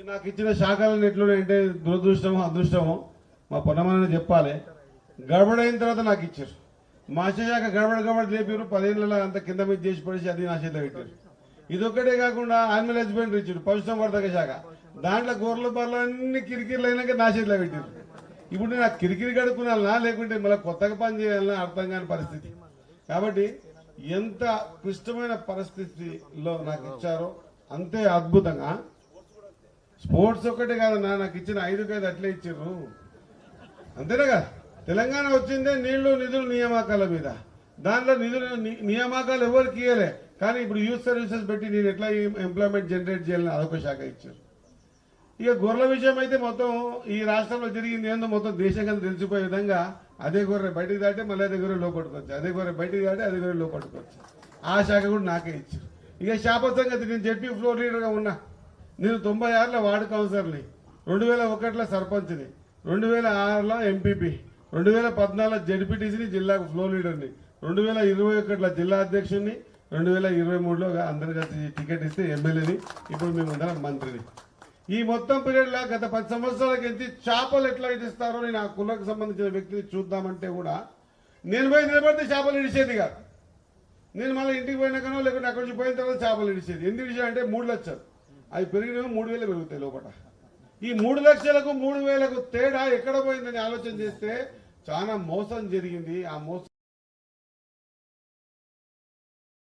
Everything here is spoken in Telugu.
నాకు ఇచ్చిన శాఖలను ఎట్లుంటే దురదృష్టమో అదృష్టమో మా పొన్నమని చెప్పాలి. గడబడైన తర్వాత నాకు ఇచ్చారు. మా శాఖ గడబడ లేపారు. 10 ఏళ్ళ అంత కింద మీద చేసి పడేసి అది నా చేతిలో పెట్టారు. ఇదొక్కటే కాకుండా యానిమల్ హస్బెండరీ ఇచ్చారు, పశుసంవర్ధక శాఖ. దాంట్లో గొర్రెల బర్రెలు అన్ని కిరికిరిలు అయినాక నా చేతిలో పెట్టారు. ఇప్పుడు నేను ఆ కిరికిరి కడుక్కున్నా లేకుంటే మళ్ళీ కొత్తగా పని చేయాలన్నా అర్థం కాని పరిస్థితి. కాబట్టి ఎంత క్లిష్టమైన పరిస్థితిలో నాకు ఇచ్చారో అంతే అద్భుతంగా. స్పోర్ట్స్ ఒక్కటే కాదన్నా, నాకు ఇచ్చిన 5 అట్లే ఇచ్చారు. అంతేనా? తెలంగాణ వచ్చిందే నీళ్లు నిధులు నియామకాల మీద. దాంట్లో నిధులు నియామకాలు ఎవరికి ఇవ్వలే. కానీ ఇప్పుడు యూత్ సర్వీసెస్ పెట్టి నేను ఎట్లా ఎంప్లాయ్మెంట్ జనరేట్ చేయాలని అదొక శాఖ ఇచ్చారు. ఇక గొర్రెల విషయం అయితే మొత్తం ఈ రాష్ట్రంలో జరిగింది ఏందో మొత్తం దేశంగా తెలిసిపోయే విధంగా అదే గొర్రె బయటికి దాటే మళ్ళీ అదే గొర్రె లోపట్టుకోవచ్చు, అదే గొర్రె బయటికి దాటే అదే గొర్రె లోపట్టుకోవచ్చు. ఆ శాఖ కూడా నాకే ఇచ్చారు. ఇక శాప సంగతి, నేను జెడ్పీ ఫ్లోర్ లీడర్గా ఉన్నా. నేను 96లో వార్డు కౌన్సిలర్ని, 2001లో సర్పంచ్ని, 2006లో ఎంపీపీ, 2014లో జెడ్పీటీసీని, జిల్లాకు ఫ్లోర్ లీడర్ని, 2021లో జిల్లా అధ్యక్షుడిని, 2023లో అందరు కలిసి టికెట్ ఇస్తే ఎమ్మెల్యేని, ఇప్పుడు మేము అందరం మంత్రిని. ఈ మొత్తం పీరియడ్లో గత 10 సంవత్సరాలకి ఎంత చేపలు ఎట్లా ఇస్తారో నేను ఆ కులకు సంబంధించిన వ్యక్తిని చూద్దామంటే కూడా నేను పోయి నిలబడితే చేపలు ఇడిచేది కాదు. నేను మళ్ళీ ఇంటికి పోయినాకనో లేకుంటే అక్కడి నుంచి పోయిన తర్వాత చేపలు ఇడిచేది. ఎందుకు ఇడిచాను అంటే 3 లక్షలు, అవి పెరిగినవి 3000 పెరుగుతాయి లోపల. ఈ 3 లక్షలకు 3000కు తేడా ఎక్కడ పోయిందని ఆలోచన చేస్తే చాలా మోసం జరిగింది. ఆ మోసం